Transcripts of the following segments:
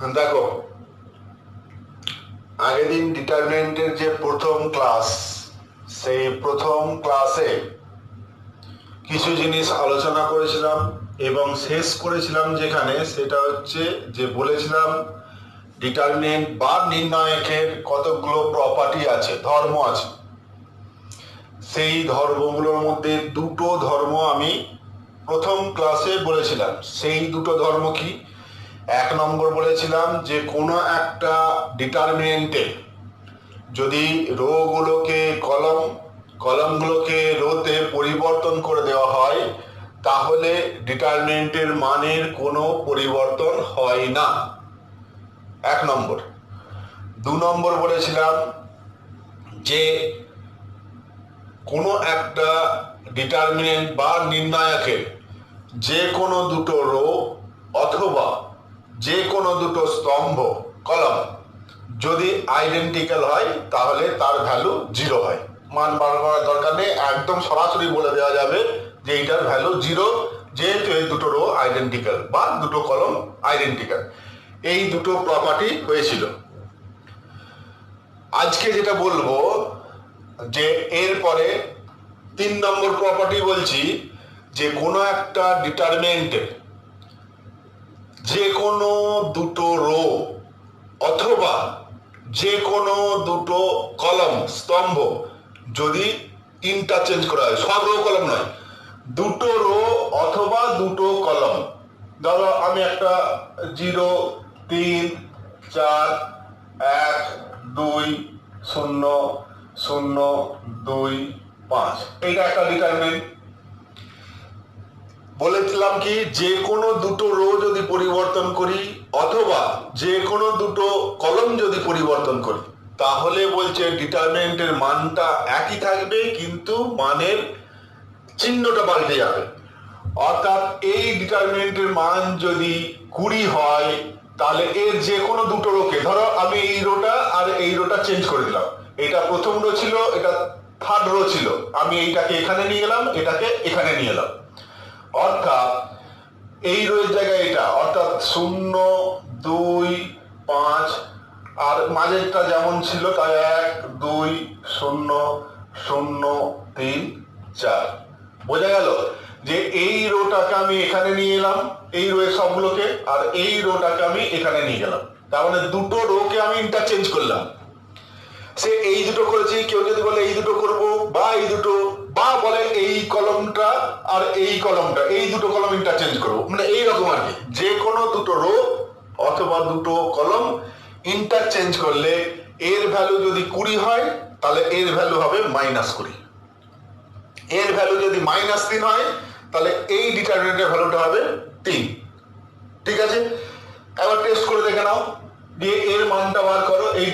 দেখো, আগের দিন ডিটারমিনেন্টের যে প্রথম ক্লাস, সেই প্রথম ক্লাসে কিছু জিনিস আলোচনা করেছিলাম এবং শেষ করেছিলাম যেখানে, সেটা হচ্ছে যে বলেছিলাম ডিটারমিনেন্ট বা নির্ণায়কের কতগুলো প্রপার্টি আছে, ধর্ম আছে। সেই ধর্মগুলোর মধ্যে দুটো ধর্ম আমি প্রথম ক্লাসে বলেছিলাম। সেই দুটো ধর্ম কি? এক নম্বর বলেছিলাম যে কোনো একটা ডিটারমিনেন্টে যদি রো গুলোকে কলমগুলোকে রোতে পরিবর্তন করে দেওয়া হয়, তাহলে ডিটারমিনেন্টের মানের কোনো পরিবর্তন হয় না, এক নম্বর। দু নম্বর বলেছিলাম যে কোনো একটা ডিটারমিনেন্ট বা নির্ণায়কের যে কোনো দুটো রো অথবা যে কোনো দুটো স্তম্ভ, কলাম যদি আইডেন্টিক্যাল হয় তাহলে তার ভ্যালু 0 হয়। মান বার করার দরকার নেই, একদম সরাসরি বলে দেওয়া যাবে যে এইটার ভ্যালু 0, যেহেতু এই দুটো রো আইডেন্টিক্যাল বা দুটো কলম আইডেন্টিক্যাল। এই দুটো প্রপার্টি হয়েছিল। আজকে যেটা বলবো যে এরপরে 3 নম্বর প্রপার্টি বলছি যে কোনো একটা ডিটারমিনেন্টের যে কোনো দুটো রো অথবা যে কোনো দুটো কলম, স্তম্ভ যদি ইন্টারচেঞ্জ করা হয়, সব রো কলম নয়, দুটো রো অথবা দুটো কলম। ধরো আমি একটা 0 3 4 1 2 0 0 2 5, এইটা একটা ডিটারমিনেন্ট। বলেছিলাম কি যে কোনো দুটো রো যদি পরিবর্তন করি অথবা যে কোনো দুটো কলম যদি পরিবর্তন করি, তাহলে বলছে ডিটারমিনেন্টের মানটা একই থাকবে, কিন্তু মানের চিহ্নটা পাল্টে যাবে। অর্থাৎ এই ডিটারমিনেন্টের মান যদি 20 হয়, তাহলে এর যে কোনো দুটো রোকে, ধরো আমি এই রোটা আর এই রোটা চেঞ্জ করে দিলাম, এটা প্রথম রো ছিল, এটা থার্ড রো ছিল, আমি এইটাকে এখানে নিয়ে এলাম, এটাকে এখানে নিয়ে এলাম, অর্থাৎ এই রোয়ের জায়গায় এটা, অর্থাৎ 0 2 5, আর মাঝেরটা যেমন ছিল তাই 1 2 0 0 3 4। বোঝা গেল যে এই রোটাকে আমি এখানে নিয়ে এলাম, এই রোয়ের সবগুলোকে, আর এই রোটাকে আমি এখানে নিয়ে গেলাম, তার মানে দুটো রোকে আমি ইন্টারচেঞ্জ করলাম। সে এই দুটো করেছি, কেউ যদি বলে এই দুটো করব, বা এই দুটো, বা বলে এই কলমটা আর এই কলমটা, এই দুটো কলম ইন্টারচেঞ্জ করবো, মানে এইরকম আর কি। যে কোনো দুটো রো অথবা দুটো কলম ইন্টারচেঞ্জ করলে এর ভ্যালু যদি 20 হয়, তাহলে এর ভ্যালু হবে -20। এর ভ্যালু যদি -3 হয়, তাহলে এই ডিটারমিনেন্টের ভ্যালুটা হবে 3। ঠিক আছে, এবার টেস্ট করে দেখে নাও, দিয়ে এর মানটা বার করো। এই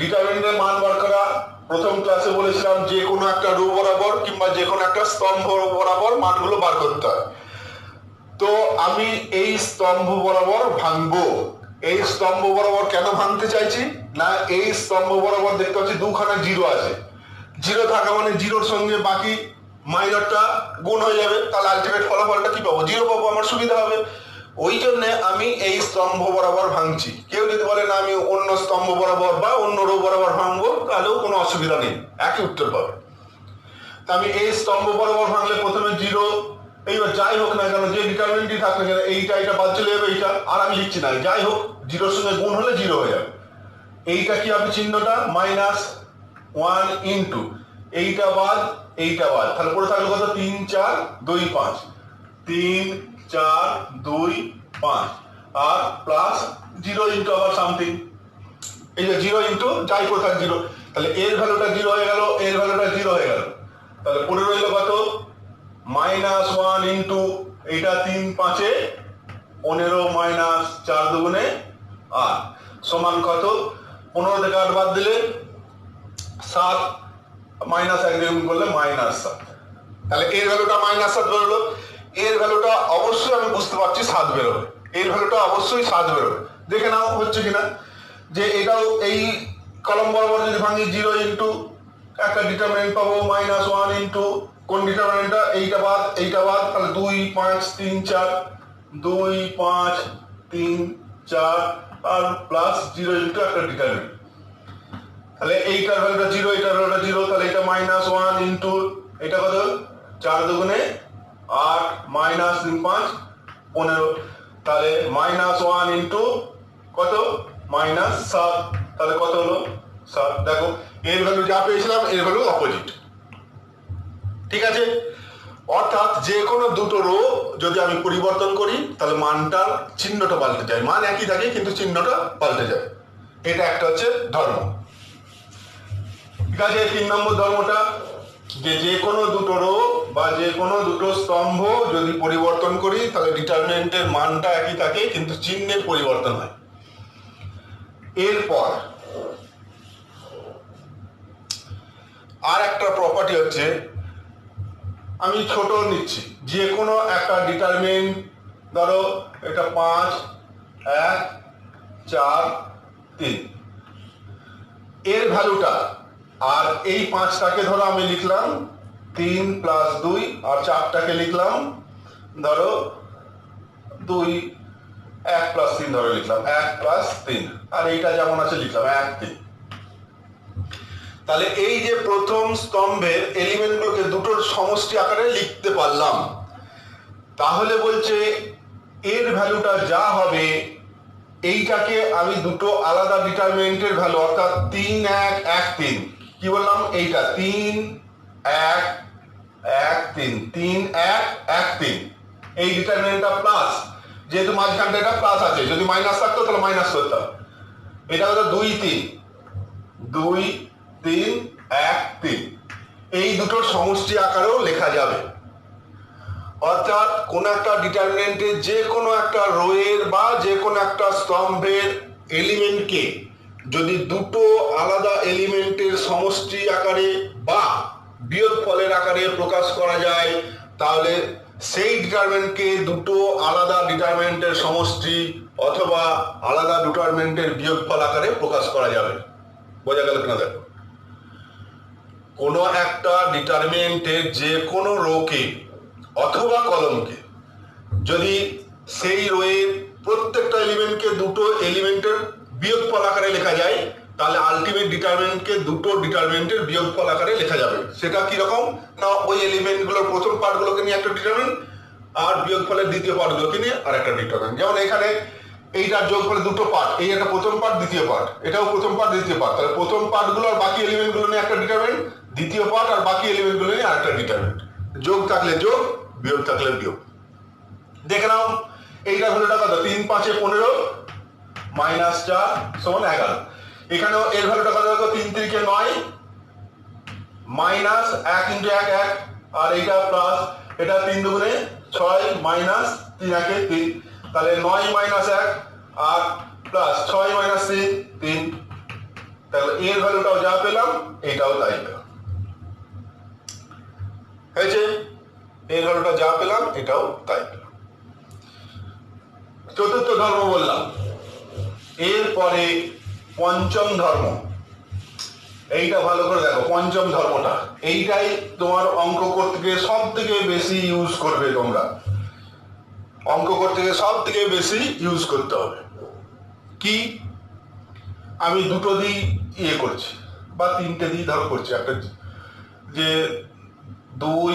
ডিটারমিনেন্টের মান বার করা প্রথম ক্লাসে বলেছিলাম যে কোনো একটা রো বরাবর কিংবা যে কোনো একটা স্তম্ভ বরাবর মানগুলো বার করতে হয়। তো আমি এই স্তম্ভ বরাবর ভাঙবো। এই স্তম্ভ বরাবর কেন ভাঙতে চাইছি না, এই স্তম্ভ বরাবর দেখতে পাচ্ছি দুখানা 0 আছে। 0 থাকা মানে 0-র সঙ্গে বাকি মাইনরটা গুণ হয়ে যাবে, তাহলে আলটিমেট ফলাফলটা কি পাবো? 0 পাবো, আমার সুবিধা হবে। ওই জন্য আমি এই স্তম্ভ বরাবর ভাঙছি। কেউ যদি বলে না আমি অন্য স্তম্ভ বরাবর বা অন্য রো বরাবর ভাঙবো, তাহলেও কোনো অসুবিধা নেই, একই উত্তর পাবে। তা আমি এই স্তম্ভ বরাবর ভাঙলে প্রথমে 0, এইবার যাই হোক না কেন, যে ডিটারমিনেন্টই থাকবে কেন, এইটা বাদ চলে যাবে, এইটা আর আমি লিখছি না, যাই হোক 0-র সঙ্গে গুণ হলে 0 হয়ে যাবে। এইটা কি হবে চিহ্নটা? -1 ইন্টু এইটা বাদ এইটা বাদ, তাহলে পড়ে থাকলো কত? 3 4 2 5, 3 4 2 5, আর প্লাস 0 ইন্টু আবার সামথিং, এই যে 0 ইন্টু যাই করে থাক 0, তাহলে এর ভ্যালুটা 0 হয়ে গেল, এর ভ্যালুটা 0 হয়ে গেল, তাহলে পড়ে রইল কত? -1 ইন্টু এইটা 3 5 15 মাইনাস 4 দুগুণে 8 সমান কত? 15 থেকে 8 বাদ দিলে 7, -1 দিয়ে গুণ করলে -7, তাহলে এর ভ্যালুটা -7 বেরোলো। এর ভ্যালুটা অবশ্যই আমি বুঝতে পারছি 7 বেরোবে, এর ভ্যালুটা অবশ্যই 7 বেরোবে। দেখে নাও হচ্ছে কিনা, যে এটাও এই কলম বরাবর যদি ভাঙি 0 ইন্টু একটা ডিটারমিনেন্ট পাবো -1 ইন্টু কোন ডিটারমিনেন্টটা? এইটা বাদ, তাহলে 2 5 3 4, 2 5 3 4 আর প্লাস 0 ইন্টু একটা ডিটারমিনেন্ট, তাহলে এইটার ভ্যালুটা 0, এইটার ভ্যালুটা 0, তাহলে এটা -1 ইন্টু এটা কত 4 দুগুণে 8 মাইনাস 3 5 15, তাহলে -1 ইন্টু কত -7, তাহলে কত হলো 7। দেখো এর ভ্যালু যা পেয়েছিলাম এর ভ্যালু অপোজিট, ঠিক আছে। অর্থাৎ যে কোনো দুটো রো যদি আমি পরিবর্তন করি তাহলে মানটার চিহ্নটা পাল্টে যায়, মান একই থাকে কিন্তু চিহ্নটা পাল্টে যায়। এটা একটা হচ্ছে ধর্ম, ঠিক আছে। 3 নম্বর ধর্মটা যে কোনো দুটো রো বা যে কোনো দুটো স্তম্ভ যদি পরিবর্তন করি তাহলে ডিটারমিনেন্টের মানটা একই থাকে কিন্তু চিহ্নের পরিবর্তন হয়। এরপর আর একটা প্রপার্টি হচ্ছে, আমি ছোট নিচ্ছি, যে কোনো একটা ডিটারমিনেন্ট, ধরো এটা 5 1 4 3, এর ভ্যালুটা আর এই 5টাকে ধরো আমি লিখলাম 3 প্লাস 2 আর 4টাকে লিখলাম ধরো 2 1 প্লাস 3 ধরে লিখলাম 1 প্লাস 3, আর এইটা যেমন আছে লিখলাম 1 3। তাহলে এই যে প্রথম স্তম্ভের এলিমেন্টগুলোকে দুটোর সমষ্টি আকারে লিখতে পারলাম, তাহলে বলছে এর ভ্যালুটা যা হবে এইটাকে আমি দুটো আলাদা ডিটারমিনেন্টের ভ্যালু অর্থাৎ 3 1 1 3, কি বললাম এইটা 3 1 1 3 3 1 1 3, এই ডিটারমিনেন্টটা প্লাস, যেহেতু মাঝখানটা এটা প্লাস আছে, যদি মাইনাস থাকতো তাহলে মাইনাস করতাম, এটা হলো 2 3 2 3 1 3, এই দুটোর সমষ্টি আকারেও লেখা যাবে। অর্থাৎ কোন একটা ডিটারমিনেন্টের যে কোনো একটা রোয়ের বা যে কোনো একটা স্তম্ভের এলিমেন্টকে যদি দুটো আলাদা এলিমেন্টের সমষ্টি আকারে বা বিয়োগফলের আকারে প্রকাশ করা যায় তাহলে সেই ডিটারমিনেন্টকে দুটো আলাদা ডিটারমিনেন্টের সমষ্টি অথবা আলাদা ডিটারমিনেন্টের বিয়োগফল আকারে প্রকাশ করা যাবে। বোঝা গেল কিনা দেখো, কোনো একটা ডিটারমিনেন্টের যে কোনো রোকে অথবা কলমকে যদি সেই রোয়ের প্রত্যেকটা এলিমেন্টকে দুটো এলিমেন্টের বিয়োগফল আকারে লেখা যায় তাহলে আলটিমেট ডিটারমিনেন্টকে দুটো ডিটারমিনেন্টের বিয়োগফল আকারে লেখা যাবে। সেটা কিরকম না, ওই এলিমেন্টগুলোর প্রথম পার্টগুলোকে নিয়ে একটা ডিটারমিনেন্ট আর বিয়োগফলের দ্বিতীয় পার্টগুলোকে নিয়ে আর একটা ডিটারমিনেন্ট। যেমন এখানে এইটার যোগফলের দুটো পার্ট, এই একটা প্রথম পার্ট দ্বিতীয় পার্ট, এটাও প্রথম পার্ট দ্বিতীয় পার্ট, তাহলে প্রথম পার্টগুলো আর বাকি এলিমেন্টগুলো নিয়ে একটা ডিটারমিনেন্ট, দ্বিতীয় পার্ট আর বাকি এলিমেন্টগুলো নিয়ে আরেকটা ডিটারমিনেন্ট। যোগ থাকলে যোগ, বিয়োগ থাকলে বিয়োগ। দেখে নাও এইটা ভ্যালুটা কত, 3 5 15 -4 সমান 11, এখানেও এর ভ্যালুটা কত দেখো 3 3 9 মাইনাস 1 ইন্টু 1 1, আর এইটা প্লাস, এটা 3 দুগুণে 6 মাইনাস 3 1 3, তাহলে 9 মাইনাস 1 আর প্লাস 6 মাইনাস 3 3, তাহলে এর ভ্যালুটাও যা পেলাম এটাও তাই পেলাম, হয়েছে। এর ভ্যালুটা যা পেলাম এটাও তাই পেলাম। চতুর্থ ধর্ম বললাম, এরপরে পঞ্চম ধর্ম, এইটা ভালো করে দেখো। পঞ্চম ধর্মটা এইটাই তোমার অঙ্ক করতে গিয়ে সব থেকে বেশি ইউজ করবে, তোমরা অঙ্ক করতে গিয়ে সব থেকে বেশি ইউজ করতে হবে। কি, আমি দুটো দিই ইয়ে করছি বা তিনটে দিই ধরো করছি, একটা যে 2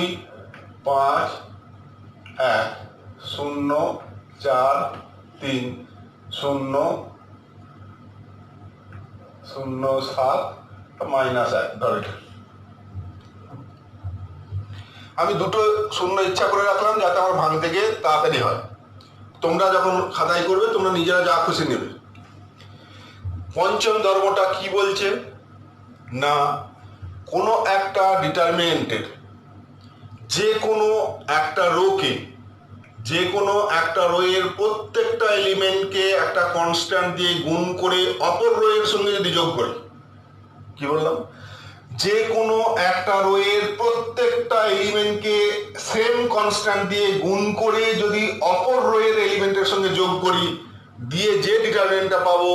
5 1 0 4 3 0 0 7 -1 ধরো, আমি দুটো শূন্য ইচ্ছা করে রাখলাম যাতে আমার ভাঙতে গিয়ে তাড়াতাড়ি হয়। তোমরা যখন খাতায় করবে তোমরা নিজেরা যা খুশি নেবে। পঞ্চম ধর্মটা কি বলছে না, কোনো একটা ডিটারমিনেন্টের যে কোনো একটা রোকে, যে কোনো একটা রোয়ের প্রত্যেকটা এলিমেন্টকে একটা কনস্ট্যান্ট দিয়ে গুণ করে অপর রোয়ের সঙ্গে যদি যোগ করি, কি বললাম, যে কোনো একটা রোয়ের প্রত্যেকটা এলিমেন্টকে সেম কনস্ট্যান্ট দিয়ে গুণ করে যদি অপর রোয়ের এলিমেন্টের সঙ্গে যোগ করি, দিয়ে যে ডিটারমিনেন্টটা পাবো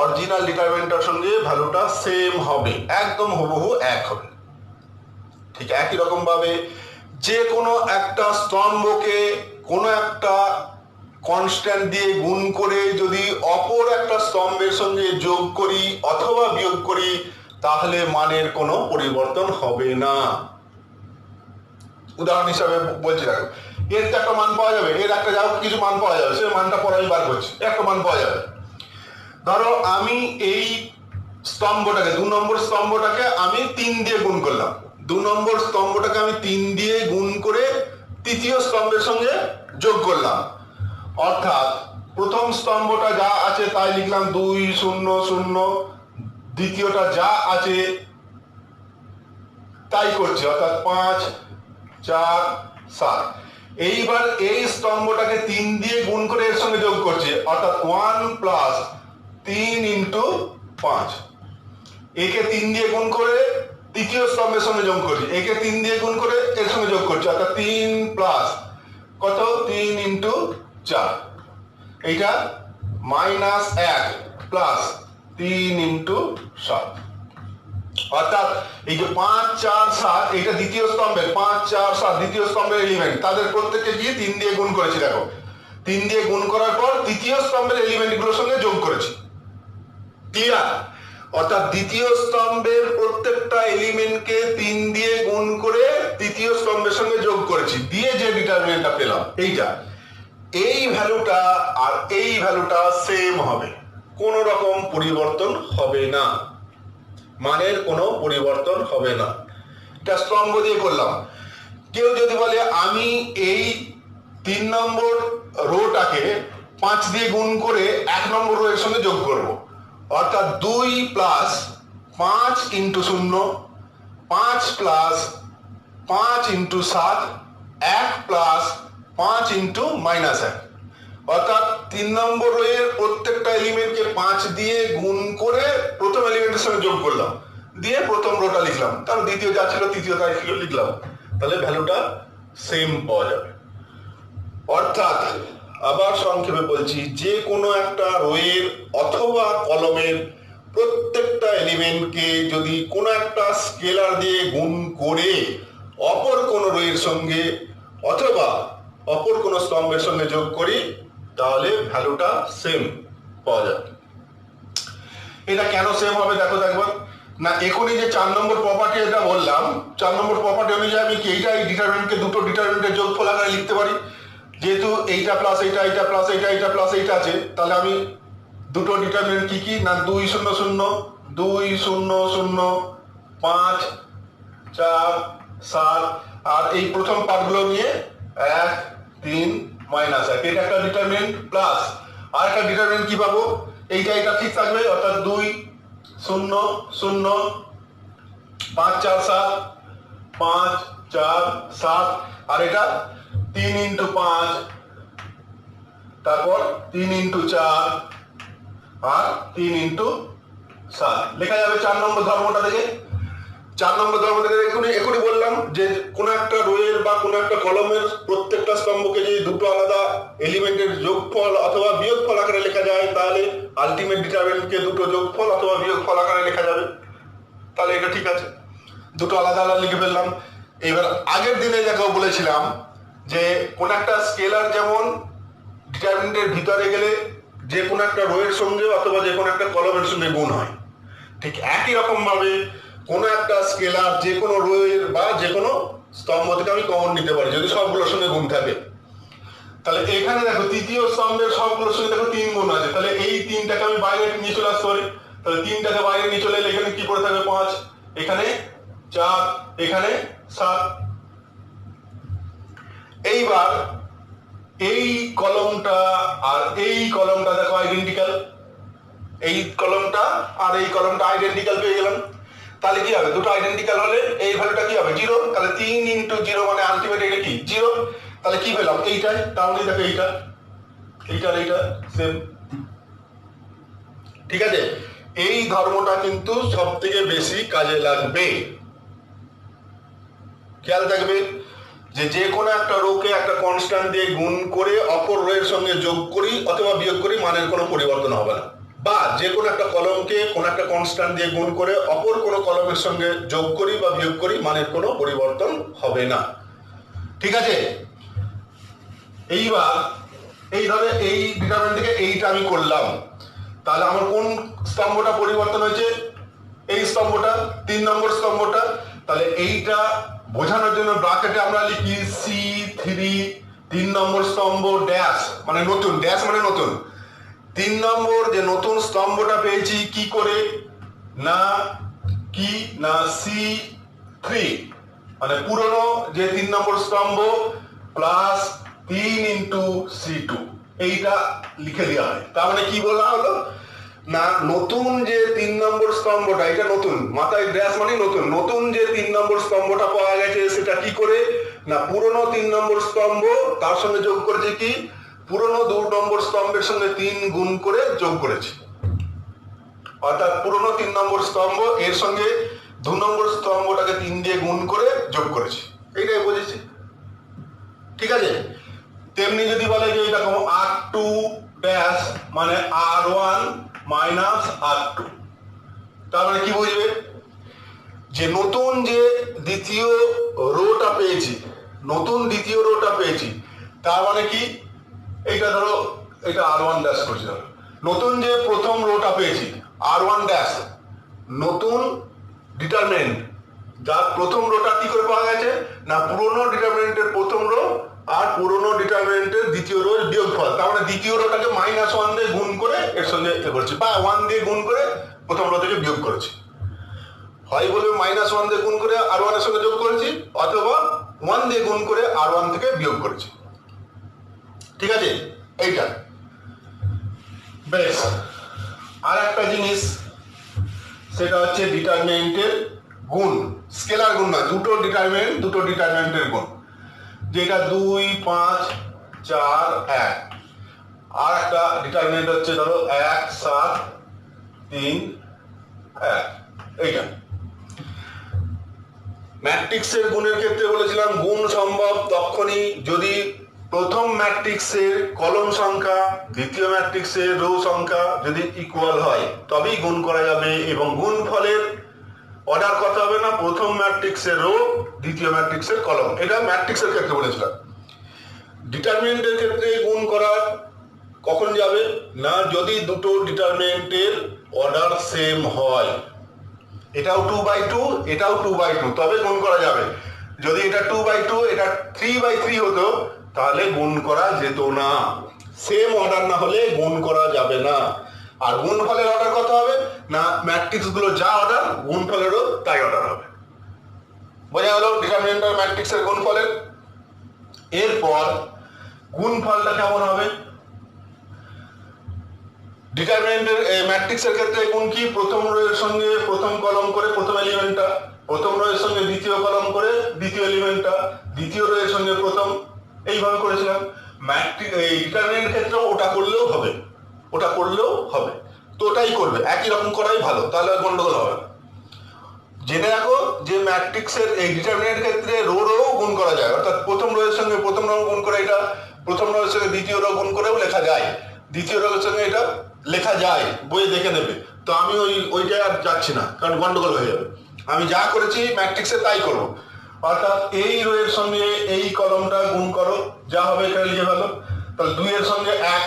অরিজিনাল ডিটারমিনেন্টটার সঙ্গে ভ্যালুটা সেম হবে, একদম হুবহু এক হবে। ঠিক একই রকম ভাবে যে কোনো একটা স্তম্ভকে কোনো একটা কনস্ট্যান্ট দিয়ে গুণ করে যদি অপর একটা স্তম্ভের সঙ্গে যোগ করি অথবা বিয়োগ করি তাহলে মানের কোনো পরিবর্তন হবে না। উদাহরণ হিসাবে বলছি দেখো, এর তো একটা মান পাওয়া যাবে, এর একটা যাও কিছু মান পাওয়া যাবে, সেই মানটা পরে আমি বার করছি, একটা মান পাওয়া যাবে। ধরো আমি এই স্তম্ভটাকে 2 নম্বর স্তম্ভটাকে আমি 3 দিয়ে গুণ করলাম, 2 নম্বর স্তম্ভটাকে আমি 3 দিয়ে গুণ করে তৃতীয় স্তম্ভের সঙ্গে যোগ করলাম। অর্থাৎ প্রথম স্তম্ভটা যা আছে তাই লিখলাম 2 0 0, দ্বিতীয়টা যা আছে তাই করছি অর্থাৎ 5 4 7। এইবার এই স্তম্ভটাকে 3 দিয়ে গুণ করে এর সঙ্গে যোগ করছি অর্থাৎ 1 প্লাস 3 ইন্টু 5। একে 3 দিয়ে গুণ করে তৃতীয় স্তম্ভের সঙ্গে যোগ করছি, একে 3 দিয়ে গুণ করে এর সঙ্গে যোগ করছি অর্থাৎ 3 প্লাস কত 3 ইন্টু 4, এইটা মাইনাস 1 প্লাস 3 ইন্টু 7। অর্থাৎ এই যে 5 4 7 এটা দ্বিতীয় স্তম্ভের 5 4 7 দ্বিতীয় স্তম্ভের এলিমেন্ট, তাদের প্রত্যেককে গিয়ে 3 দিয়ে গুণ করেছি। দেখো 3 দিয়ে গুণ করার পর তৃতীয় স্তম্ভের এলিমেন্টগুলোর সঙ্গে যোগ করেছি। ক্লিয়ার? অর্থাৎ দ্বিতীয় স্তম্ভের প্রত্যেকটা এলিমেন্টকে 3 দিয়ে গুণ করে তৃতীয় স্তম্ভের সঙ্গে যোগ করেছি, দিয়ে যে ডিটারমিনেন্টটা পেলাম এইটা, এই ভ্যালুটা আর এই ভ্যালুটা সেম হবে, কোনো রকম পরিবর্তন হবে না, মানের কোনো পরিবর্তন হবে না। এটা স্তম্ভ দিয়ে করলাম। কেউ যদি বলে আমি এই 3 নম্বর রোটাকে 5 দিয়ে গুণ করে 1 নম্বর রো এর সঙ্গে যোগ করব, অর্থাৎ 2 plus 5 into 0, 5 plus 5 into 7, 1 plus 5 into minus 1। অর্থাৎ 3 নম্বর রো এর প্রত্যেকটা এলিমেন্টকে 5 দিয়ে গুণ করে প্রথম এলিমেন্টের সঙ্গে যোগ করলাম, দিয়ে প্রথম রোটা লিখলাম, তার দ্বিতীয় যা ছিল তৃতীয় তাই ছিল লিখলাম, তাহলে ভ্যালুটা সেম পাওয়া যাবে। অর্থাৎ আবার সংক্ষেপে বলছি, যে কোনো একটা রোয়ের অথবা কলমের প্রত্যেকটা এলিমেন্টকে যদি কোনো একটা স্কেলার দিয়ে গুণ করে অপর কোনো রোয়ের সঙ্গে অথবা অপর কোনো স্তম্ভের সঙ্গে যোগ করি তাহলে ভ্যালুটা সেম পাওয়া যাবে। এটা কেন সেম হবে দেখো একবার না, এখনই যে 4 নম্বর প্রপার্টি এটা বললাম, 4 নম্বর প্রপার্টি অনুযায়ী আমি কি এইটা এই ডিটারমিনেন্টকে দুটো ডিটারমিনেন্টের যোগফল আকারে লিখতে পারি। যেহেতু এইটা প্লাস এইটা, এইটা প্লাস এইটা, এইটা প্লাস এইটা আছে, তাহলে আমি দুটো ডিটারমিনেন্ট কি কি না 2 0 0, 2 0 0, 5 4 7, আর এই প্রথম পার্টগুলো নিয়ে 1 3 মাইনাস 1, এটা একটা ডিটারমিনেন্ট প্লাস আর একটা ডিটারমিনেন্ট কি পাবো, এইটা এটা ঠিক থাকবে অর্থাৎ 2 0 0 5 4 7 5 4 7, আর এটা 3 ইন্টু 5, তারপর 3 ইন্টু 4 আর 3 ইন্টু 7 লেখা যাবে 4 নম্বর ধর্মটা থেকে। 4 নম্বর ধর্ম থেকে এখনই বললাম যে কোনো একটা রোয়ের বা কোনো একটা কলমের প্রত্যেকটা স্তম্ভকে যদি দুটো আলাদা এলিমেন্টের যোগফল অথবা বিয়োগফল আকারে লেখা যায় তাহলে আলটিমেট ডিটারমিনেন্টকে দুটো যোগফল অথবা বিয়োগফল আকারে লেখা যাবে, তাহলে এটা ঠিক আছে, দুটো আলাদা আলাদা লিখে ফেললাম। এবার আগের দিনে দেখো বলেছিলাম যে কোন একটা স্কেলার যেমন ডিটারমিনেন্টের ভিতরে গেলে যে কোনো একটা রোয়ের সঙ্গে অথবা যে কোনো একটা কলমের সঙ্গে গুণ হয়, ঠিক একই রকম ভাবে কোনো একটা স্কেলার যে কোনো রোয়ের বা যে কোনো স্তম্ভ থেকে আমি কমন নিতে পারি যদি সবগুলোর সঙ্গে গুণ থাকে। তাহলে এখানে দেখো তৃতীয় স্তম্ভের সবগুলোর সঙ্গে দেখো 3 গুণ আছে, তাহলে এই 3টাকে আমি বাইরে নিয়ে চলে আসতে পারি, তাহলে 3টাকে বাইরে নিয়ে চলে এলে এখানে কি করে থাকবে 5, এখানে 4, এখানে 7। এইবার এই কলমটা আর এই কলমটা দেখো আইডেন্টিক্যাল, এই কলমটা আর এই কলমটা আইডেন্টিক্যাল পেয়ে গেলাম, তাহলে কি হবে দুটো আইডেন্টিক্যাল হলে এই ভ্যালুটা কি হবে 0, তাহলে 3 ইন্টু 0 মানে আলটিমেট এটা কি 0, তাহলে কি পেলাম এইটাই, তাহলে দেখো এইটা এইটা এইটা সেম। ঠিক আছে, এই ধর্মটা কিন্তু সব থেকে বেশি কাজে লাগবে। খেয়াল থাকবে যে কোনো একটা রোকে একটা কনস্ট্যান্ট দিয়ে গুণ করে অপর রোয়ের সঙ্গে যোগ করি অথবা বিয়োগ করি মানের কোনো পরিবর্তন হবে না, বা যে কোনো একটা কলমকে কোনো একটা কনস্ট্যান্ট দিয়ে গুণ করে অপর কোনো কলমের সঙ্গে যোগ করি বা বিয়োগ করি মানের কোনো পরিবর্তন হবে না। ঠিক আছে, এইবার এই ধরে এই ডিটারমিনেন্ট থেকে এইটা আমি করলাম, তাহলে আমার কোন স্তম্ভটা পরিবর্তন হয়েছে? এই স্তম্ভটা, 3 নম্বর স্তম্ভটা। তাহলে এইটা বোঝানোর জন্য ব্র্যাকেটে আমরা লিখি C3 3 নম্বর স্তম্ভ ড্যাশ মানে নতুন, ড্যাশ মানে নতুন। 3 নম্বর যে নতুন স্তম্ভটা পেয়েছি কি করে? না কি না C3 মানে পুরনো যে 3 নম্বর স্তম্ভ প্লাস 3 ইন্টু C2 এইটা লিখে দেওয়া হয়। তার মানে কি বলা হলো না নতুন যে 3 নম্বর স্তম্ভটা, এটা নতুন, মাথায় ড্যাশ মানে নতুন, নতুন যে 3 নম্বর স্তম্ভটা পাওয়া গেছে সেটা কি করে না পুরনো 3 নম্বর স্তম্ভ তার সঙ্গে যোগ করেছে কি পুরনো 2 নম্বর স্তম্ভের সঙ্গে 3 গুণ করে যোগ করেছে, অর্থাৎ পুরনো 3 নম্বর স্তম্ভ এর সঙ্গে 2 নম্বর স্তম্ভটাকে 3 দিয়ে গুণ করে যোগ করেছে, এইটাই বুঝেছি। ঠিক আছে, তেমনি যদি বলে যে এরকম R2 ড্যাশ মানে R1 মাইনাস R2, তার মানে কি বুঝবে যে নতুন যে দ্বিতীয় রোটা পেয়েছি, নতুন দ্বিতীয় রোটা পেয়েছি, তার মানে কি এইটা ধরো এটা R1 ড্যাশ করছি, ধরো নতুন যে প্রথম রোটা পেয়েছি R1 ড্যাশ নতুন ডিটারমিনেন্ট যার প্রথম রোটা কি করে পাওয়া গেছে না পুরনো ডিটারমিনেন্টের প্রথম রো আর পুরনো ডিটারমিনেন্টের দ্বিতীয় রো বিয়োগফল, তার মানে দ্বিতীয় রোটাকে -1 দিয়ে গুণ করে এর সঙ্গে এ করছি বা 1 দিয়ে গুণ করে প্রথম রো থেকে বিয়োগ করেছি, হয় বলবে -1 দিয়ে গুণ করে R1 এর সঙ্গে যোগ করেছি অথবা 1 দিয়ে গুণ করে R1 থেকে বিয়োগ করেছি। ঠিক আছে, এইটা বেশ। আর একটা জিনিস সেটা হচ্ছে ডিটারমিনেন্টের গুণ, স্কেলার গুণ না, দুটো ডিটারমিনেন্টের গুণ, যেটা 2 5 4 1, আর একটা ডিটারমিনেন্ট হচ্ছে ধরো 1 7 3 1, এইটা। ম্যাট্রিক্সের গুণের ক্ষেত্রে বলেছিলাম গুণ সম্ভব তখনই যদি প্রথম ম্যাট্রিক্সের কলম সংখ্যা দ্বিতীয় ম্যাট্রিক্সের রো সংখ্যা যদি ইকুয়াল হয় তবেই গুণ করা যাবে, এবং গুণফলের অর্ডার কত হবে না প্রথম ম্যাট্রিক্সের রো দ্বিতীয় ম্যাট্রিক্সের কলম, এটা ম্যাট্রিক্সের ক্ষেত্রে বলেছিলাম। ডিটারমিনেন্টের ক্ষেত্রে গুণ করা কখন যাবে না যদি দুটো ডিটারমিনেন্টের অর্ডার সেম হয়, এটাও 2/2 এটাও 2/2 তবে গুণ করা যাবে। যদি এটা 2/2 এটা 3/3 হতো তাহলে গুণ করা যেত না, সেম অর্ডার না হলে গুণ করা যাবে না। আর গুণফলের অর্ডার কত হবে না ম্যাট্রিক্স গুলো যা অর্ডার গুণফলেরও তাই অর্ডার হবে। বোঝা গেল ডিটারমিনেন্ট আর ম্যাট্রিক্সের গুণফলের। এরপর গুণফলটা কেমন হবে? ডিটারমিনেন্টের ম্যাট্রিক্সের ক্ষেত্রে গুণ কি প্রথম রো এর সঙ্গে প্রথম কলম করে প্রথম এলিমেন্টটা, প্রথম রো এর সঙ্গে দ্বিতীয় কলম করে দ্বিতীয় এলিমেন্টটা, দ্বিতীয় রো এর সঙ্গে প্রথম, এইভাবে করেছিলাম। ম্যাট্রিক্স এই ডিটারমিনেন্টের ক্ষেত্রে ওটা করলেও হবে, ওটা করলেও হবে, তো ওটাই করবে, একই রকম করাই ভালো, তাহলে আর গন্ডগোল হবে না। জেনে রাখো যে ম্যাট্রিক্সের এই ডিটারমিনেন্টের ক্ষেত্রে রো রো গুণ করা যায়, অর্থাৎ প্রথম রো এর সঙ্গে প্রথম রো গুণ করে এটা প্রথম রো এর সঙ্গে দ্বিতীয় রো গুণ করেও লেখা যায়, দ্বিতীয় রো এর সঙ্গে এটা লেখা যায়, বইয়ে দেখে নেবে। তো আমি ওইটা আর যাচ্ছি না কারণ গন্ডগোল হয়ে যাবে, আমি যা করেছি ম্যাট্রিক্সে তাই করবো। অর্থাৎ এই রো এর সঙ্গে এই কলমটা গুণ করো, যা হবে এখানে লিখে ফেলো। তাহলে 2 এর সঙ্গে 1,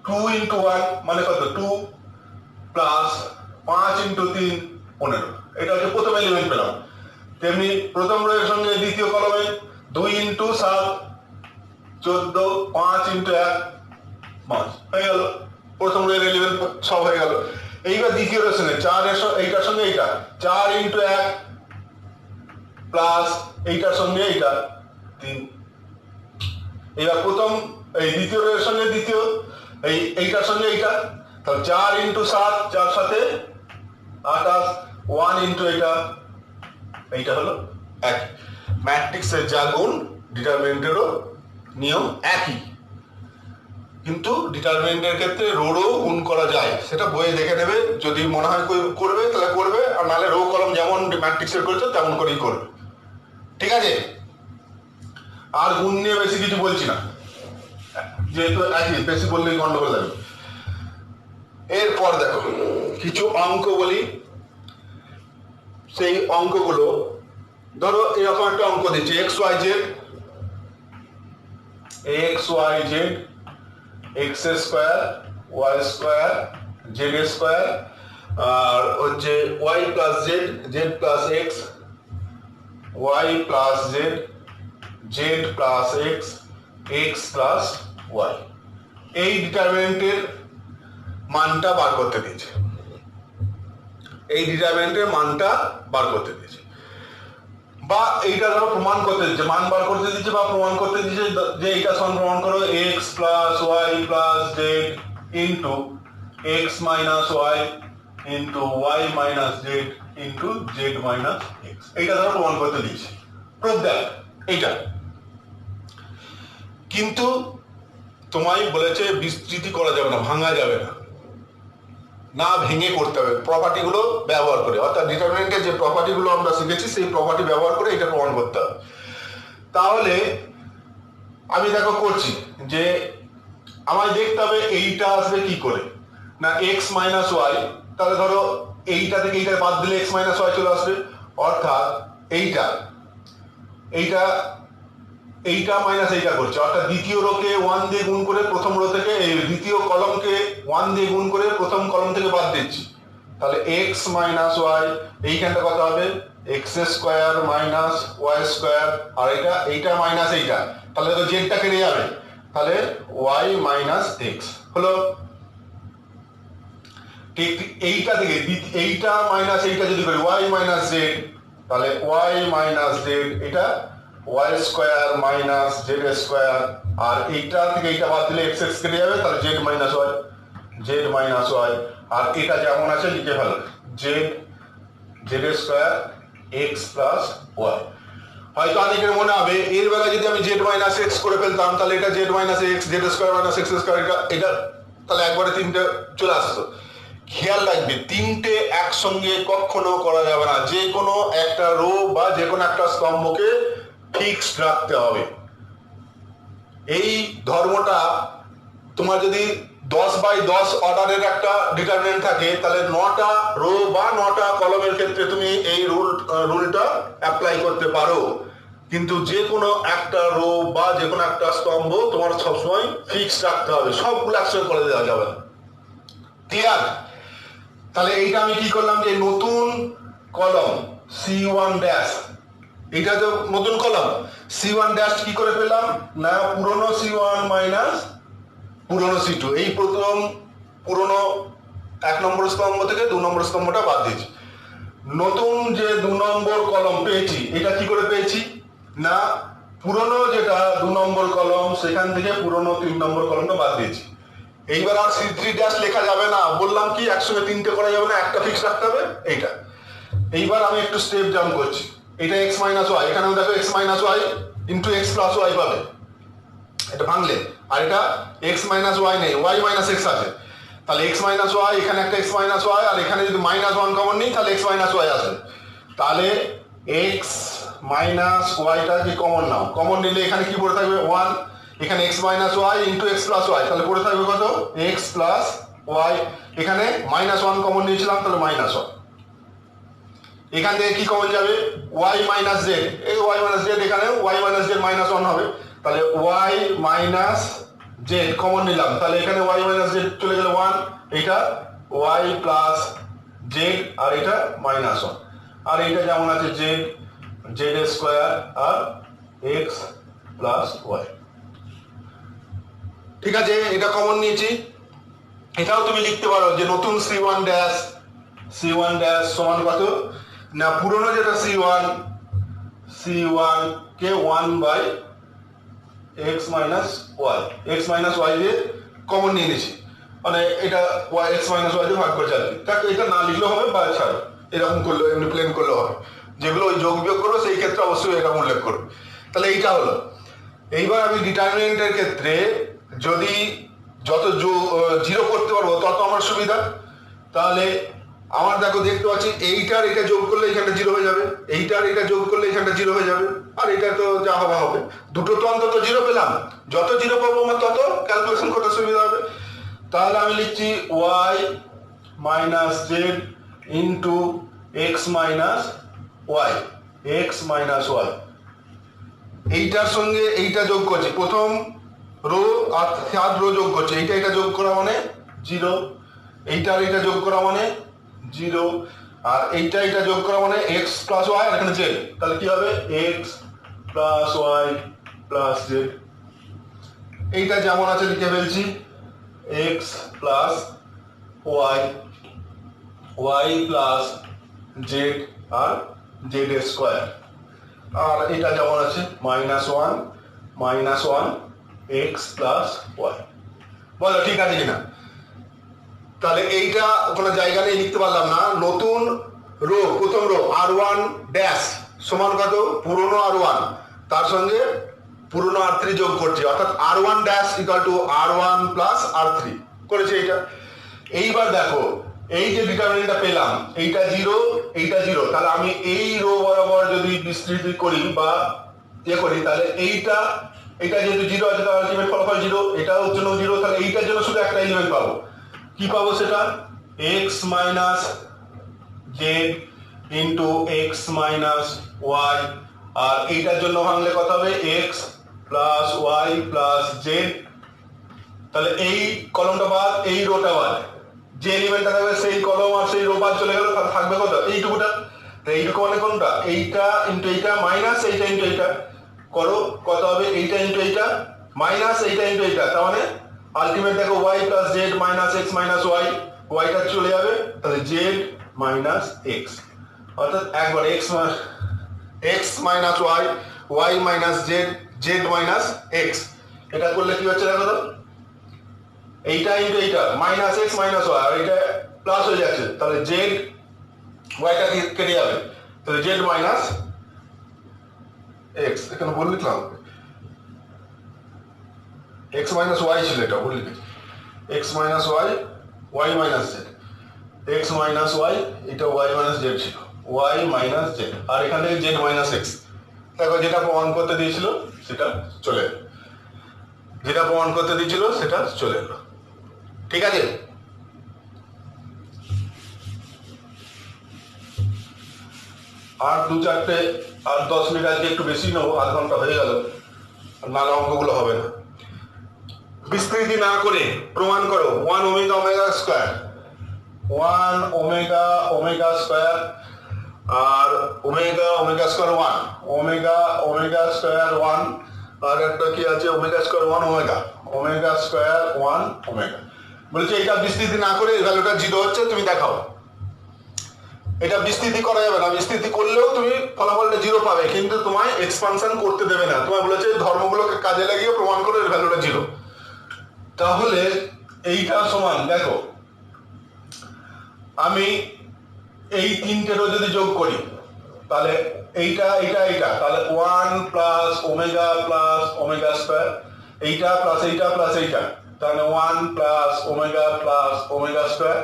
2 × 1 মানে কত 2 প্লাস 5 × 3 15, এটা হচ্ছে প্রথম এলিমেন্ট পেলাম। তেমনি প্রথম রো এর সঙ্গে দ্বিতীয় কলমে 2 × 7 14, 5 × 1 5 হয়ে গেল, প্রথম রো এর এলিমেন্ট সব হয়ে গেল। এইবার দ্বিতীয় রো এর সঙ্গে 4 এর এইটার সঙ্গে এইটা 4 × 1 প্লাস এইটার সঙ্গে এইটা 3। এবার প্রথম এই দ্বিতীয় রো এর সঙ্গে দ্বিতীয় এইটার সঙ্গে এইটা, তাহলে 4 × 7 4 সাথে 28, 1 × এইটা হলো এক। ম্যাট্রিক্সের যা গুণ ডিটারমিনেন্টেরও নিয়ম একই, কিন্তু ডিটারমিনেন্টের ক্ষেত্রে রোও গুণ করা যায়, সেটা বইয়ে দেখে নেবে, যদি মনে হয় করবে তাহলে করবে, আর নাহলে রো কলম যেমন ম্যাট্রিক্সের করেছে তেমন করেই করবে। ঠিক আছে, আর গুণ নিয়ে বেশি কিছু বলছি না, যেহেতু একই, বেশি বললেই গন্ডগোল লাগবে। এরপর দেখো কিছু অঙ্ক বলি, সেই অঙ্কগুলো ধরো এরকম একটা অঙ্ক দিচ্ছে x y z X Y Z X square Y square Z square আর হচ্ছে Y plus Z Z plus X Y plus Z Z plus X X plus Y. এই ডিটারমিনেন্টের মানটা বার করতে দিয়েছে, এই ডিটারমিনেন্টের মানটা বার করতে দিয়েছে, বা এইটা ধরো প্রমাণ করতে দিচ্ছে, মান বার করতে দিচ্ছে বা প্রমাণ করতে দিচ্ছে যে এইটা সমান প্রমাণ করো x plus Y plus z into x minus y into y minus Z into z minus x. এইটা ধরো প্রমাণ করতে দিয়েছে, প্রুফ দ্যাট এইটা। কিন্তু তোমায় বলেছে বিস্তৃতি করা যাবে না, ভাঙা যাবে না, না ভেঙে করতে হবে, প্রপার্টিগুলো ব্যবহার করে, অর্থাৎ ডিটারমিনেন্টের যে প্রপার্টিগুলো আমরা শিখেছি সেই প্রপার্টি ব্যবহার করে এটা প্রমাণ করতে হবে। তাহলে আমি দেখো করছি যে আমায় দেখতে হবে এইটা আসবে কি করে, না এক্স মাইনাস ওয়াই, তাহলে ধরো এইটা থেকে এইটা বাদ দিলে এক্স মাইনাস ওয়াই চলে আসবে, অর্থাৎ এইটা এইটা এইটা মাইনাস এইটা করছে, অর্থাৎ দ্বিতীয় রোকে 1 দিয়ে গুণ করে প্রথম রো থেকে এই দ্বিতীয় কলমকে 1 দিয়ে গুণ করে প্রথম কলম থেকে বাদ দিচ্ছি, তাহলে এক্স মাইনাস ওয়াই এইখানটা কত হবে X square minus Y square, আর এইটা মাইনাস এইটা, তাহলে তো জেডটা কেটে যাবে, তাহলে ওয়াই মাইনাস এক্স হলো। ঠিক এইটা থেকে এইটা মাইনাস এইটা যদি করি ওয়াই মাইনাস জেড, তাহলে ওয়াই মাইনাস জেড এটা Y square minus Z square, আর এইটা থেকে এইটা বাদ দিলে এক্স এক্স কেটে যাবে, তাহলে জেড মাইনাস ওয়াই, আর এটা যেমন আছে লিখে ফেলো Z square X plus Y. হয়তো অনেকের মনে হবে এর বেলা যদি আমি জেড মাইনাস এক্স করে ফেলতাম তাহলে এটা Z minus x Z square minus x square এটা তাহলে একবারে তিনটে চলে আসতো। খেয়াল রাখবে তিনটে একসঙ্গে কখনো করা যাবে না, যে কোনো একটা রো বা যে কোনো একটা স্তম্ভকে ফিক্সড রাখতে হবে। এই ধর্মটা তোমার যদি 10/10 অর্ডারের একটা ডিটারমিনেন্ট থাকে তাহলে 9টা রো বা 9টা কলমের ক্ষেত্রে তুমি এই রুলটা অ্যাপ্লাই করতে পারো, কিন্তু যে কোনো একটা রো বা যে কোনো একটা স্তম্ভ তোমার সবসময় ফিক্সড রাখতে হবে, সবগুলো একসঙ্গে করে দেওয়া যাবে না। ক্লিয়ার? তাহলে এইটা আমি কি করলাম যে নতুন কলম C1 ড্যাশ, এটা তো নতুন কলম C1 ড্যাশ কি করে পেলাম না পুরনো C1 মাইনাস পুরনো C2, এই প্রথম পুরনো 1 নম্বর স্তম্ভ থেকে 2 নম্বর স্তম্ভটা বাদ দিয়েছি, নতুন যে 2 নম্বর কলম পেয়েছি এটা কি করে পেয়েছি না পুরনো যেটা 2 নম্বর কলম সেখান থেকে পুরনো 3 নম্বর কলমটা বাদ দিয়েছি। এইবার আর C3 ড্যাশ লেখা যাবে না, বললাম কি একসঙ্গে তিনটে করা যাবে না, একটা ফিক্স রাখতে হবে এইটা। এইবার আমি একটু স্টেপ জাম্প করছি, এটা x মাইনাস ওয়াই, এখানেও দেখো x minus y into x plus y পাবে, এটা ভাঙলে, আর এটা x মাইনাস ওয়াই নেই y মাইনাস এক্স আছে, তাহলে x মাইনাস ওয়াই এখানে একটা x মাইনাস ওয়াই, আর এখানে যদি মাইনাস 1 কমন নিই তাহলে x মাইনাস ওয়াই আসবে, তাহলে x মাইনাস ওয়াইটা কি কমন নাও, কমন নিলে এখানে কি পড়ে থাকবে 1, এখানে x minus y into x plus y, তাহলে পড়ে থাকবে কত x প্লাস ওয়াই, এখানে মাইনাস 1 কমন নিয়েছিলাম তাহলে মাইনাস 1, এখান থেকে কি কমন যাবে y মাইনাস জেড, এই y মাইনাস জেড এখানে y মাইনাস জেড মাইনাস 1 হবে, তাহলে y মাইনাস জেড কমন নিলাম, তাহলে এখানে y মাইনাস জেড চলে গেল 1, এটা y প্লাস জেড আর এটা মাইনাস 1, আর এইটা যেমন আছে জেড স্কোয়ার আর x প্লাস ওয়াই। ঠিক আছে, এটা কমন নিয়েছি। এটাও তুমি লিখতে পারো যে নতুন C1 ড্যাশ সমান কত না পুরনো যেটা C1 কে 1 x মাইনাস ওয়াই দিয়ে কমন নিয়ে নিয়েছি, মানে এটা x মাইনাস ওয়াই দিয়ে ভাগ করে যাবে, এটা না লিখলেও হবে বা ছাড়ো, এরকম করলে এমনি প্লেন করলেও হবে, যেগুলো ওই যোগ বিয়োগ করবো সেই ক্ষেত্রে অবশ্যই এরকম উল্লেখ করবে। তাহলে এইটা হলো। এইবার আমি ডিটারমিনেন্টের ক্ষেত্রে যদি যত জিরো করতে পারবো তত আমার সুবিধা, তাহলে আমার দেখো দেখতে পাচ্ছি এইটার এটা যোগ করলে এখানটা জিরো হয়ে যাবে, এইটার এটা যোগ করলে এখানটা জিরো হয়ে যাবে, আর এটা তো যা হবে হবে, দুটো তো অন্তত জিরো পেলাম, যত জিরো পাবো আমার তত ক্যালকুলেশন করতে সুবিধা হবে। তাহলে আমি লিখছি y minus Z into x minus y, এইটার সঙ্গে এইটা যোগ করছি, প্রথম রো আর থার্ড রো যোগ করছে, এইটা এটা যোগ করা মানে 0, এইটার এটা যোগ করা মানে 0, আর এইটা এটা যোগ করা মানে x প্লাস ওয়াই আর এখানে জেড, তাহলে কি হবে x plus Y plus Z. এইটা যেমন আছে লিখে ফেলছি x plus Y Y plus Z আর জেড স্কোয়ার, আর এটা যেমন আছে -1 x প্লাস ওয়াই। বলো ঠিক আছে কিনা? তাহলে এইটা কোনো জায়গা নেই লিখতে পারলাম না। নতুন রো, প্রথম রো r1 ড্যাশ সমান কত? পুরনো r1 তার সঙ্গে পুরনো r3 যোগ করছি, অর্থাৎ r1 dash equal to r1 plus r3 করেছে এইটা। এইবার দেখো এই যে ডিটারমিনেন্টটা পেলাম, এইটা 0 এইটা 0, তাহলে আমি এই রো বরাবর যদি বিস্তৃতি করি বা করি, তাহলে এইটা যেহেতু 0 আছে তাহলে আলটিমেট ফলাফল 0, এটাও জন্য 0, তাহলে এইটার জন্য শুধু একটা এলিমেন্ট পাবো। কি পাবো সেটা? x minus Z into x minus Y, আর এইটার জন্য ভাঙলে কত হবে? x plus Y plus Z. তাহলে এই কলমটা বাদ, এই রোটা বাদ, যে এলিমেন্টটা থাকবে সেই কলম আর সেই রো বাদ চলে গেল, তাহলে থাকবে কত? এইটুকুটা। তো এইটুকু মানে কোনটা? এইটা ইন্টু এইটা মাইনাস এইটা ইন্টু এইটা করো, কত হবে? এইটা ইন্টু এইটা মাইনাস এইটা ইন্টু এইটা, তার মানে আলটিমেট দেখো Y plus Z minus X minus Y, ওয়াইটা চলে যাবে, তাহলে জেড মাইনাস এক্স, অর্থাৎ একবার X minus Y, Y minus Z, Z minus X. এটা করলে কি হচ্ছে দেখো তো, এইটা ইন্টু এইটা মাইনাস এক্স মাইনাস ওয়াই, আর এইটা প্লাস হয়ে যাচ্ছে, তাহলে জেড ওয়াইটা কেটে যাবে, তাহলে জেড মাইনাস এক্স। এখানে ভুল লিখলাম, এক্স মাইনাস ওয়াই ছিল, এটা ভুল লিখেছি, x minus Y, Y minus z, x minus y, এটা ওয়াই মাইনাস জেড ছিল, ওয়াই মাইনাস জেড, আর এখান থেকে জেড মাইনাস এক্স। দেখো যেটা প্রমাণ করতে দিয়েছিল সেটা চলে এলো, যেটা প্রমাণ করতে দিয়েছিল সেটা চলে এলো। ঠিক আছে? আর 2-4টে, আর 10 মিনিট আজকে একটু বেশি নেবো, আধ ঘন্টা হয়ে গেল, নানা অঙ্কগুলো হবে না। বিস্তৃতি না করে প্রমাণ করো 1 omega omega square, 1 omega omega square, আর omega omega square 1, omega omega square 1, আর একটা কি আছে omega square 1 omega, omega square 1 omega. বলছে এটা বিস্তৃতি না করে ভ্যালুটা 0 হচ্ছে, তুমি দেখাও। এটা বিস্তৃতি করা যাবে না, বিস্তৃতি করলেও তুমি ফলাফলটা 0 পাবে, কিন্তু তোমায় এক্সপানশন করতে দেবে না, তোমায় বলেছে ধর্মগুলোকে কাজে লাগিয়ে প্রমাণ করে এর ভ্যালুটা 0। তাহলে এইটা সমান, দেখো আমি এই তিনটেরও যদি যোগ করি, তাহলে এইটা এইটা এইটা, তাহলে 1 প্লাস ওমেগা স্কোয়ার, এইটা প্লাস এইটা প্লাস এইটা, তাহলে 1 প্লাস ওমেগা স্কোয়ার,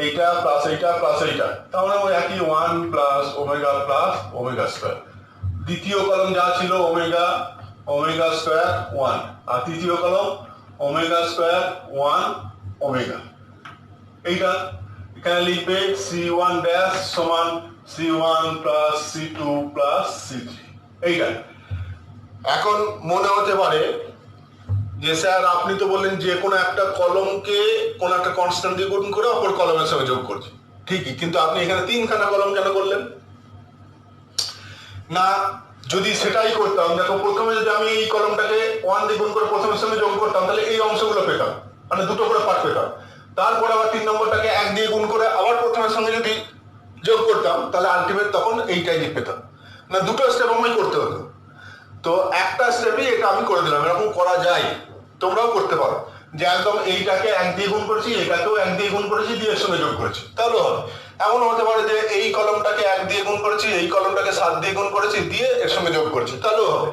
এইটা প্লাস এইটা প্লাস এইটা, তাহলে ওই একই 1 প্লাস ওমেগা স্কোয়ার। দ্বিতীয় কলম যা ছিল ওমেগা স্কোয়ার 1, আর তৃতীয় কলম ওমেগা স্কোয়ার 1 ওমেগা। এইটা এখানে লিখবে C1 ড্যাশ সমান C1 plus C2 plus C3। এইটা এখন মনে হতে পারে যে স্যার আপনি তো বললেন যে কোনো একটা কলমকে কোনো একটা কনস্ট্যান্ট দিয়ে গুণ করে অপর কলমের সঙ্গে যোগ করছি, ঠিকই, কিন্তু আপনি এখানে 3খানা কলম কেন করলেন না? যদি সেটাই করতাম, দেখো প্রথমে যদি আমি এই কলমটাকে 1 দিয়ে গুণ করে প্রথমের সঙ্গে যোগ করতাম, তাহলে এই অংশগুলো পেতাম, মানে দুটো করে পার্ট পেতাম। তারপর আবার 3 নম্বরটাকে 1 দিয়ে গুণ করে আবার প্রথমের সঙ্গে যদি যোগ করতাম, তাহলে আলটিমেট তখন এইটাই পেতাম না। দুটো স্টেপ আমায় করতে হতো, তো একটা স্টেপে এটা আমি করে দিলাম। এরকম করা যায়, তোমরাও করতে পারো, যে একদম এইটাকে 1 দিয়ে গুণ করেছি, এটাকেও 1 দিয়ে গুণ করেছি, দিয়ে এর সঙ্গে যোগ করেছি, তাহলে হবে। এমন হতে পারে যে এই কলমটাকে 1 দিয়ে গুণ করেছি, এই কলমটাকে 7 দিয়ে গুণ করেছি, দিয়ে এর সঙ্গে যোগ করেছি, তাহলেও হবে।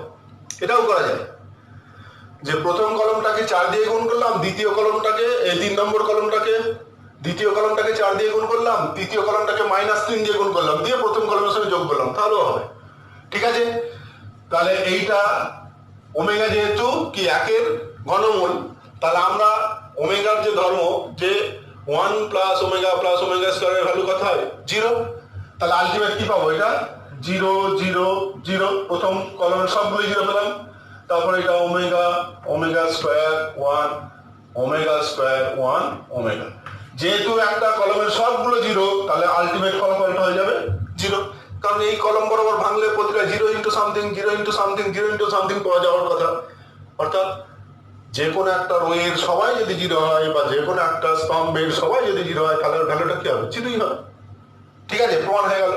এটাও করা যায় যে প্রথম কলমটাকে 4 দিয়ে গুণ করলাম, দ্বিতীয় কলমটাকে এই 3 নম্বর কলমটাকে, দ্বিতীয় কলমটাকে 4 দিয়ে গুণ করলাম, তৃতীয় কলমটাকে -3 দিয়ে গুণ করলাম, দিয়ে প্রথম কলমের সঙ্গে যোগ করলাম, তাহলেও হবে। ঠিক আছে? তাহলে এইটা ওমেগা যেহেতু কি 1-এর ঘনমূল, তাহলে আমরা ওমেগার যে ধর্ম যে 1 প্লাস ওমেগা স্কোয়ারের ভ্যালু কত হয়? 0। তাহলে আলটিমেট কি পাবো? এটা 0 0 0, প্রথম কলমের সবগুলো 0 পেলাম, তারপরে এটা omega, omega square 1, omega square 1 omega. যেহেতু একটা কলমের সবগুলো জিরো, তাহলে আলটিমেট ফলাফলটা হয়ে যাবে জিরো, কারণ এই কলম বরাবর ভাঙলে প্রতিটা zero into something, zero into something, zero into something পাওয়া যাওয়ার কথা। অর্থাৎ যে কোনো একটা রোয়ের সবাই যদি জিরো হয় বা যে কোনো একটা স্তম্ভের সবাই যদি জিরো হয়, তাহলে ভ্যালুটা কি হবে? জিরোই হবে। ঠিক আছে, প্রমাণ হয়ে গেল।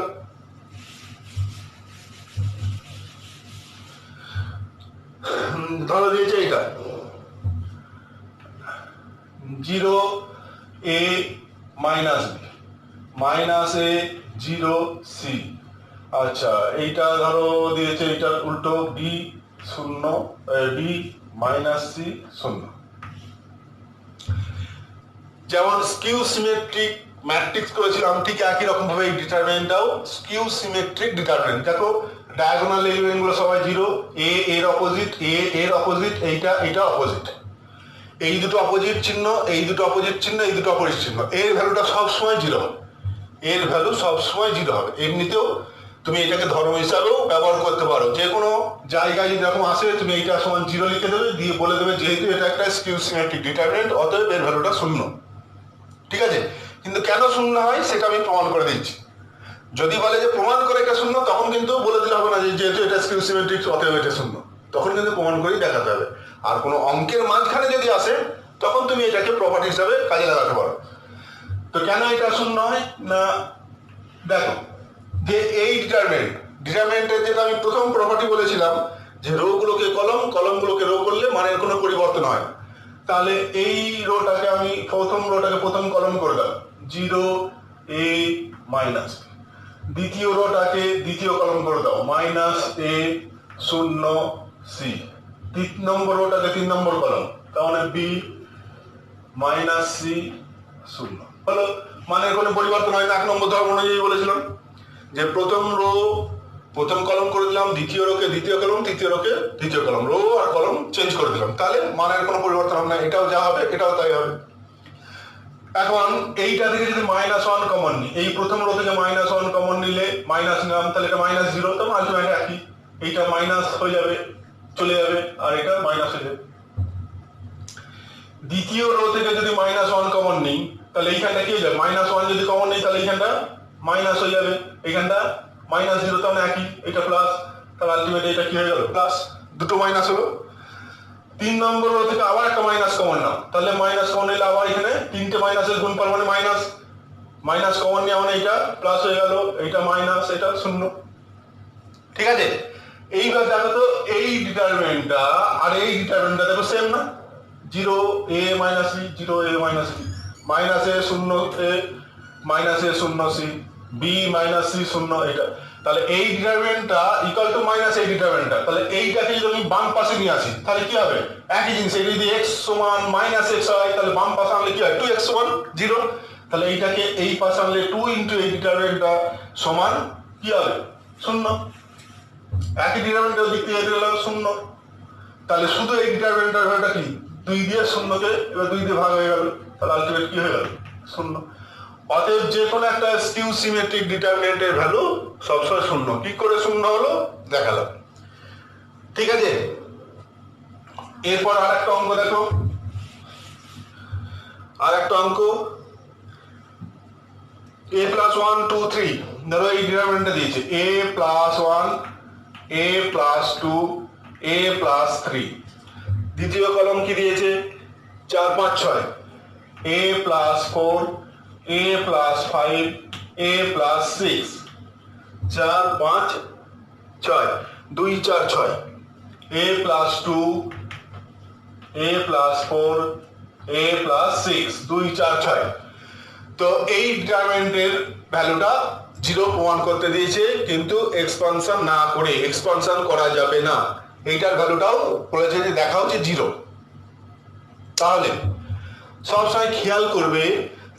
ধরো দিয়েছে এইটা 0 a minus b minus a 0 c। আচ্ছা, এইটা ধরো দিয়েছে এইটার উল্টো b 0 b মাইনাস c 0। যেমন স্কিউ সিমেট্রিক ম্যাট্রিক্স করেছিলাম, ঠিক একই রকম ভাবে এই ডিটারমিনেন্টটাও স্কিউ সিমেট্রিক ডিটারমিনেন্ট। দেখো ডায়াগোনাল এলিমেন্ট গুলো সবাই জিরো, এ এর অপোজিট, এ এর অপোজিট, এইটা অপোজিট, এই দুটো অপোজিট চিহ্ন, এই দুটো অপোজিট চিহ্ন, এই দুটো অপোজিট চিহ্ন, এর ভ্যালুটা সবসময় জিরো হবে, এর ভ্যালু সবসময় জিরো হবে। এমনিতেও তুমি এটাকে ধর্ম হিসাবেও ব্যবহার করতে পারো, যে কোনো জায়গায় যদি এরকম আসে তুমি এইটা সমান জিরো লিখে দেবে, দিয়ে বলে দেবে যেহেতু এটা একটা স্কিউ সিমেট্রিক ডিটারমিনেন্ট, অতএব এর ভ্যালুটা শূন্য। ঠিক আছে, কিন্তু কেন শূন্য হয় সেটা আমি প্রমাণ করে দিচ্ছি। যদি বলে যে প্রমাণ করে এটা শূন্য, তখন কিন্তু বলে দিলে হবে না যে যেহেতু এটা স্কিউ সিমেট্রিক অতএব এটা শূন্য, তখন কিন্তু প্রমাণ করেই দেখাতে হবে। আর কোনো অঙ্কের মাঝখানে যদি আসে, তখন তুমি এটাকে প্রপার্টি হিসাবে কাজে লাগাতে পারো। তো কেন এটা শূন্য হয় না, দেখো যে এই ডিটারমিনেন্টের যেটা আমি প্রথম প্রপার্টি বলেছিলাম যে রো গুলোকে কলম, কলমগুলোকে রো করলে মানের কোনো পরিবর্তন হয় না। তাহলে এই রোটাকে আমি প্রথম কলম করে দাও 0 a মাইনাস, দ্বিতীয় রোটাকে দ্বিতীয় কলম করে দাও মাইনাস a 0 c, 3 নম্বর রোটাকে 3 নম্বর কলম, তাহলে b মাইনাস c 0 হলো। মানের কোনো পরিবর্তন হয় না। 1 নম্বর ধর্ম অনুযায়ী বলেছিলাম যে প্রথম রো প্রথম কলম করে দিলাম, দ্বিতীয় রোকে দ্বিতীয় কলম, তৃতীয় রোকে তৃতীয় কলম, রো আর কলম চেঞ্জ করে দিলাম, তাহলে মানের কোনো পরিবর্তন হবে না। এটাও যা হবে এটাও তাই হবে। এখন এইটা থেকে যদি -1 কমন নিই, এই প্রথম রো থেকে -1 কমন নিলে মাইনাস নিলাম, তাহলে এটা -0, তো আলটিমেট একই, এইটা মাইনাস হয়ে যাবে, চলে যাবে, আর এটা মাইনাস হয়ে যাবে। দ্বিতীয় রো থেকে যদি -1 কমন নিই, তাহলে এইখানটা কি হয়ে যাবে? -1 যদি কমন নিই, তাহলে এইখানটা মাইনাস হয়ে যাবে, এইখানটা -0, তাহলে একই, এটা প্লাস, তাহলে আলটিমেট এটা কি হয়ে গেল? প্লাস, দুটো মাইনাস হলো। 3 নম্বর রো থেকে আবার একটা মাইনাস কমন নাও, তাহলে মাইনাস কমন নিলে আবার এখানে তিনটে মাইনাসের গুণফল মানে মাইনাস কমন নেওয়া মানে এটা প্লাস হয়ে গেল, এটা মাইনাস, এটা শূন্য। ঠিক আছে, এইবার দেখো তো এই ডিটারমিনেন্টটা আর এই ডিটারমিনেন্টটা দেখো সেম না? 0 a minus b, 0 a minus b, minus a 0 a minus a 0 c, b minus c 0, এটা। তাহলে এই ডিটারমিনেন্টটা ইকুয়াল টু মাইনাস এই ডিটারমিনেন্টটা, তাহলে এইটাকে যদি আমি বাম পাশে নিয়ে আসি, তাহলে কি হবে? একই জিনিস, এটা যদি x সমান -x হয়, তাহলে বাম পাশে আনলে কি হয়? 2x সমান 0, তাহলে এইটাকে এই পাশে আনলে 2 ইন্টু এই ডিটারমিনেন্টটা সমান কি হবে? 0। একই ডিটারমিনেন্টের দিক থেকে গেল 0, তাহলে শুধু এই ডিটারমিনেন্টের ভ্যালুটা কি? 2 দিয়ে 0কে এবার 2 দিয়ে ভাগ হয়ে গেল, তাহলে আলটিমেট কি হয়ে গেল? 0। অতএব যে কোনো একটা স্কিউ সিমেট্রিক ডিটারমিনেন্টের ভ্যালু সবসময় 0। কি করে 0 হলো দেখালাম। ঠিক আছে, এরপর আরেকটা অঙ্ক দেখো, আরেকটা অঙ্ক a প্লাস 1 2 3, ধরো এই ডিটারমিনেন্টটা দিয়েছে a plus 1 a plus 2 a plus 3, দ্বিতীয় কলম কি দিয়েছে? 4 5 6, a plus 4 a plus 5 a plus 6, 4 5 6, 2 4 6, a plus 2 a plus 4 a plus 6, 2 4 6। তো এই ডিটারমিনেন্টের ভ্যালুটা 0 প্রমাণ করতে দিয়েছে, কিন্তু এক্সপানশন না করে, এক্সপানশন করা যাবে না, এইটার ভ্যালুটাও বলেছে যে দেখা হচ্ছে 0। তাহলে সবসময় খেয়াল করবে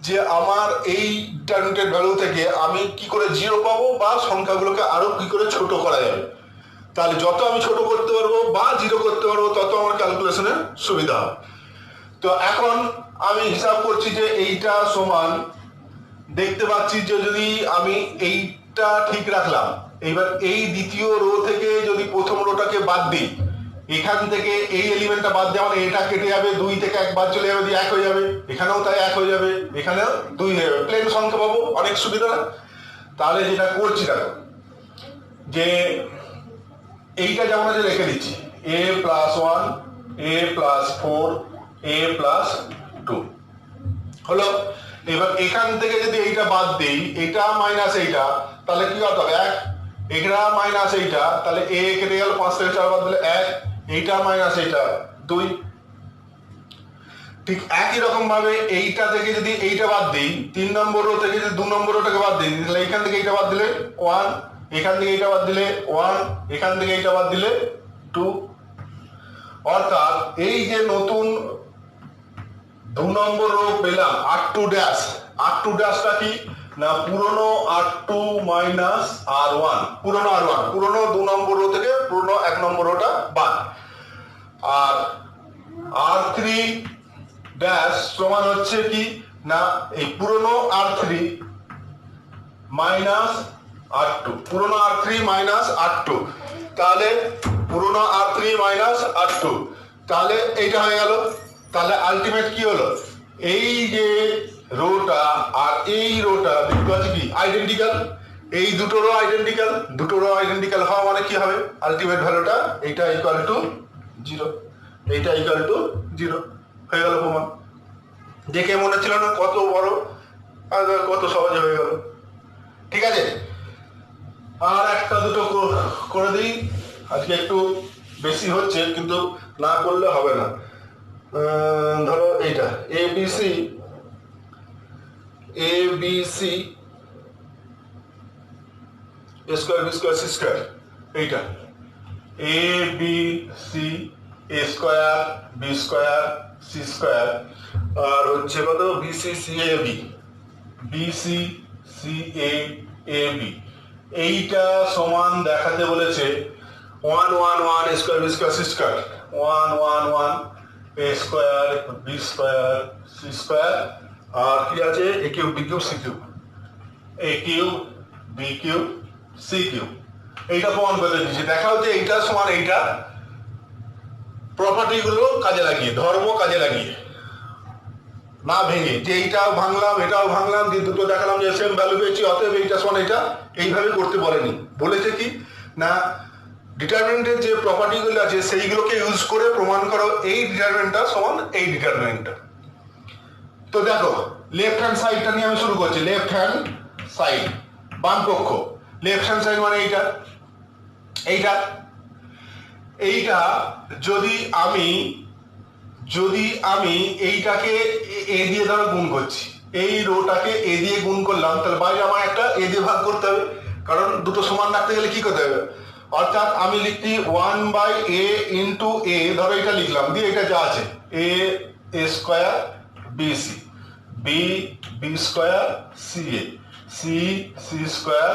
যে আমার এই ডিটারমিনেন্টের ভ্যালু থেকে আমি কি করে 0 পাবো, বা সংখ্যাগুলোকে আরো কি করে ছোট করা যাবে। তাহলে যত আমি ছোট করতে পারবো বা 0 করতে পারবো, তত আমার ক্যালকুলেশনে সুবিধা হবে। তো এখন আমি হিসাব করছি যে এইটা সমান, দেখতে পাচ্ছি যে যদি আমি এইটা ঠিক রাখলাম, এইবার এই দ্বিতীয় রো থেকে যদি প্রথম রোটাকে বাদ দিই, এখান থেকে এই এলিমেন্টটা বাদ দেওয়া মানে এটা কেটে যাবে, 2 থেকে 1 বাদ চলে যাবে, দিয়ে 1 হয়ে যাবে, এখানেও তাই 1 হয়ে যাবে, এখানেও 2 হয়ে যাবে, প্লেন সংখ্যা পাবো, অনেক সুবিধা। তাহলে যেটা করছি দেখো, যে এইটা যেমন আছে রেখে দিচ্ছি a + 1 a + 4 a + 2 হলো। এবার এখান থেকে যদি এইটা বাদ দেই, এটা মাইনাস এইটা, তাহলে কি হতে হবে 1, এটা মাইনাস এইটা, তাহলে a কেটে গেল, 5 থেকে 4 বাদ দিলে 1, এইটা মাইনাস এইটা 2। ঠিক একই রকম ভাবে এইটা থেকে যদি এইটা বাদ দিই, 3 নম্বর রো থেকে যদি 2 নম্বর রোটাকে বাদ দিই, তাহলে এখান থেকে এইটা বাদ দিলে 1, এখান থেকে এইটা বাদ দিলে 1, এখান থেকে এইটা বাদ দিলে 2। অর্থাৎ এই যে নতুন 2 নম্বর রো পেলাম r2 ড্যাশ, r2 ড্যাশটা কি না পুরনো r2 মাইনাস r1, পুরনো r1, পুরনো 2 নম্বর রো থেকে পুরনো 1 নম্বর রোটা বাদ, আর r3 ড্যাশ সমান হচ্ছে কি না এই পুরনো r3 মাইনাস r2, পুরনো r3 মাইনাস r2, তাহলে পুরনো r3 মাইনাস r2, তাহলে এইটা হয়ে গেল। তাহলে আলটিমেট কি হলো, এই যে রোটা আর এই রোটা দেখতে পাচ্ছি কি আইডেন্টিক্যাল, এই দুটো রো আইডেন্টিক্যাল, দুটো রো আইডেন্টিক্যাল হওয়া মানে কি হবে, আলটিমেট ভ্যালুটা এইটা ইকুয়াল টু 0, এইটা ইকুয়াল টু 0 হয়ে গেল প্রমাণ। দেখে মনে হচ্ছিল না কত বড় আর কত সহজে হয়ে গেল। ঠিক আছে, আর একটা দুটো করে দিই, আজকে একটু বেশি হচ্ছে কিন্তু না করলে হবে না। ধরো এইটা ABC square B square C square, এইটা ABC square B square C square, আর হচ্ছে কত BCCAB, এইটা সমান দেখাতে বলেছে 1 1 1 square B square C square, 1 1 1 a square B square C square, আর কি আছে a cube B cube C cube, a cube B cube C cube. এইটা প্রমাণ করতে দিচ্ছি, দেখা হচ্ছে এইটা সমান এইটা, প্রপার্টি গুলো কাজে লাগিয়ে, ধর্ম কাজে লাগিয়ে, না ভেঙে, যে এইটাও ভাঙলাম এটাও ভাঙলাম, দিয়ে দুটো দেখালাম যে সেম ভ্যালু পেয়েছি, অতএব এইটা সমান এইটা, এইভাবে করতে বলেনি, বলেছে কি না ডিটারমিনেন্টের যে প্রপার্টিগুলো আছে সেইগুলোকে ইউজ করে প্রমাণ করো এই ডিটারমিনেন্টটা সমান এই ডিটারমিনেন্টটা। তো দেখো লেফট হ্যান্ড সাইডটা নিয়ে আমি শুরু করছি, লেফট হ্যান্ড সাইড, বাম পক্ষ, লেফট হ্যান্ড সাইড মানে এইটা, এইটা এইটা যদি আমি এইটাকে এ দিয়ে ধরো গুণ করছি, এই রোটাকে এ দিয়ে গুণ করলাম, তাহলে বাইরে আমার একটা এ দিয়ে ভাগ করতে হবে, কারণ দুটো সমান রাখতে গেলে কি করতে হবে, অর্থাৎ আমি লিখছি 1/a ইন্টু a, ধরো এটা লিখলাম, দিয়ে এটা যা আছে a square BC, b square CA, c square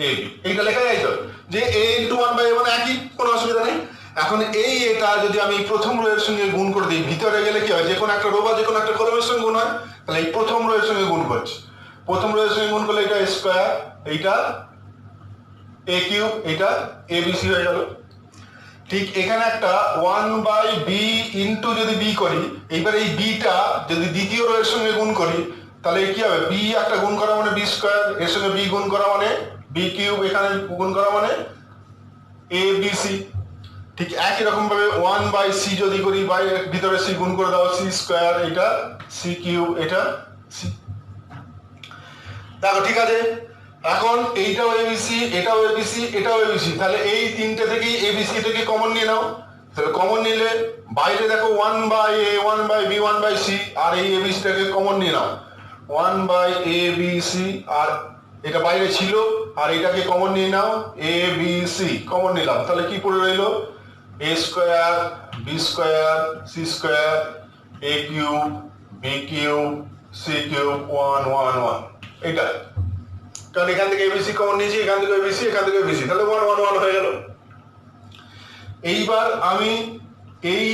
AB, এইটা লেখা যায় তো, যে a ইন্টু 1/a মানে একই, কোনো অসুবিধা নেই। এখন এই এটা যদি আমি প্রথম রো এর সঙ্গে গুণ করে দিই, ভিতরে গেলে কি হয়, যে কোনো একটা রো বা যে কোনো একটা কলমের সঙ্গে গুণ হয়, তাহলে এই প্রথম রো এর সঙ্গে গুণ করছি, প্রথম রো এর সঙ্গে গুণ করলে এটা স্কোয়ার, এইটা a কিউব, এটা ABC হয়ে গেল। ঠিক এখানে একটা 1/b ইন্টু যদি b করি, এইবার এই bটা যদি দ্বিতীয় রো এর সঙ্গে গুণ করি, তাহলে কি হবে, b একটা গুণ করা মানে b স্কোয়ার, এর সঙ্গে b গুণ করা মানে b কিউব, এখানে গুণ করা মানে ABC। ঠিক একই রকম ভাবে 1/c যদি করি, ভিতরে c গুণ করে দাও, c স্কোয়ার, এটা c কিউব, এটা c। দেখো ঠিক আছে, এখন এইটাও ABC, এটাও ABC, এটাও ABC, তাহলে এই তিনটে থেকেই ABC থেকে কমন নিয়ে নাও, তাহলে কমন নিলে বাইরে দেখো 1/a 1/b 1/c, আর এই ABC টাকে কমন নিয়ে নাও 1/ABC, আর এটা বাইরে ছিল, আর এটাকে কমন নিয়ে নাও ABC, কমন নিলাম, তাহলে কি পড়ে রইলো a square B square C square, a cube B cube C cube 1 1 1, এটা, কারণ এখান থেকে ABC কমন নিয়েছি, এখান থেকে ABC, এখান থেকে ABC, তাহলে 1 1 1 হয়ে গেল। এইবার আমি এই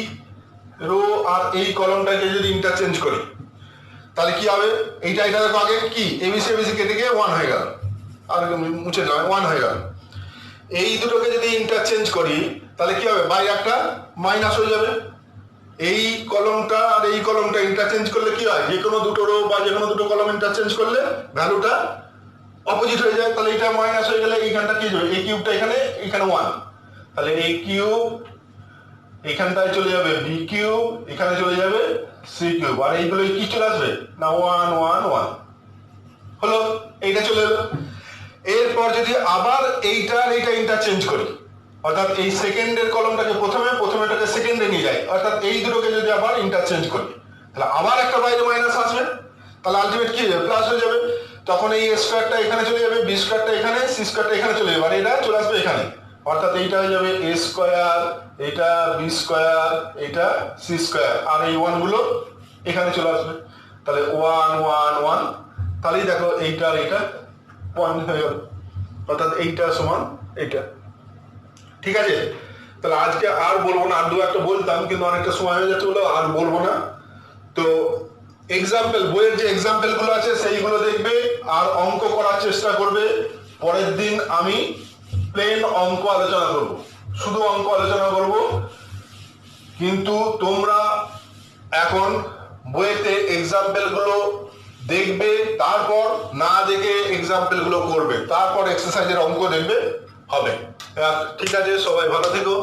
রো আর এই কলমটাকে যদি ইন্টারচেঞ্জ করি, তাহলে কি হবে, এইটা দেখো আগে কি ABC কেটে গিয়ে 1 হয়ে গেল, আর মুছে দিলাম 1 হয়ে গেল। এই দুটোকে যদি ইন্টারচেঞ্জ করি, তাহলে কি হবে, বাইরে একটা মাইনাস হয়ে যাবে। এই কলমটা আর এই কলমটা ইন্টারচেঞ্জ করলে কি হয়, যে কোনো দুটো রো বা যে কোনো দুটো কলম ইন্টারচেঞ্জ করলে ভ্যালুটা অপোজিট হয়ে যায়। তাহলে এটা মাইনাস হয়ে গেলে এইখানটা কি যাবে, এই কিউবটা এখানে 1, তাহলে এই কিউব এখানটায় চলে যাবে বি কিউব, এখানে চলে যাবে সি কিউব, আর এইগুলো কি চলে আসবে না 1 1 1 হলো, এইটা চলে এলো। এরপর যদি আবার এইটা আর এইটা ইন্টারচেঞ্জ করি, অর্থাৎ এই সেকেন্ডের কলমটাকে প্রথমেটাকে সেকেন্ডে নিয়ে যাই, অর্থাৎ এই দুটোকে যদি আবার ইন্টারচেঞ্জ করি, তাহলে আবার একটা বাইরে মাইনাস আসবে, তাহলে আলটিমেট কি হবে, প্লাস হয়ে যাবে। তখন এই স্কোয়ারটা এখানে চলে যাবে, বি স্কোয়ারটা এখানে, সি স্কোয়ারটা এখানে চলে যাবে, আর এটা চলে আসবে এখানে, অর্থাৎ এইটা হয়ে যাবে এ স্কোয়ার, এটা বি স্কোয়ার, এটা সি স্কোয়ার, আর এই ওয়ান গুলো এখানে চলে আসবে। তাহলে 1 1 1, তাহলেই দেখো এইটা আর এইটা পয়েন্ট হয়ে গেল, অর্থাৎ এইটা সমান এইটা। ঠিক আছে, তাহলে আজকে আর বলবো না, আর দু একটা বলতাম কিন্তু অনেকটা সময় হয়ে যাচ্ছে বলে আর বলবো না। তো এক্সাম্পল, বইয়ের যে এক্সাম্পল গুলো আছে সেইগুলো দেখবে আর অঙ্ক করার চেষ্টা করবে। পরের দিন আমি প্লেন অঙ্ক আলোচনা করব, শুধু অঙ্ক আলোচনা করব, কিন্তু তোমরা এখন বইয়েতে এক্সাম্পল গুলো দেখবে, তারপর না দেখে এক্সাম্পল গুলো করবে, তারপর এক্সারসাইজের অঙ্ক দেখবে হবে। ঠিক আছে, সবাই ভালো থেকো।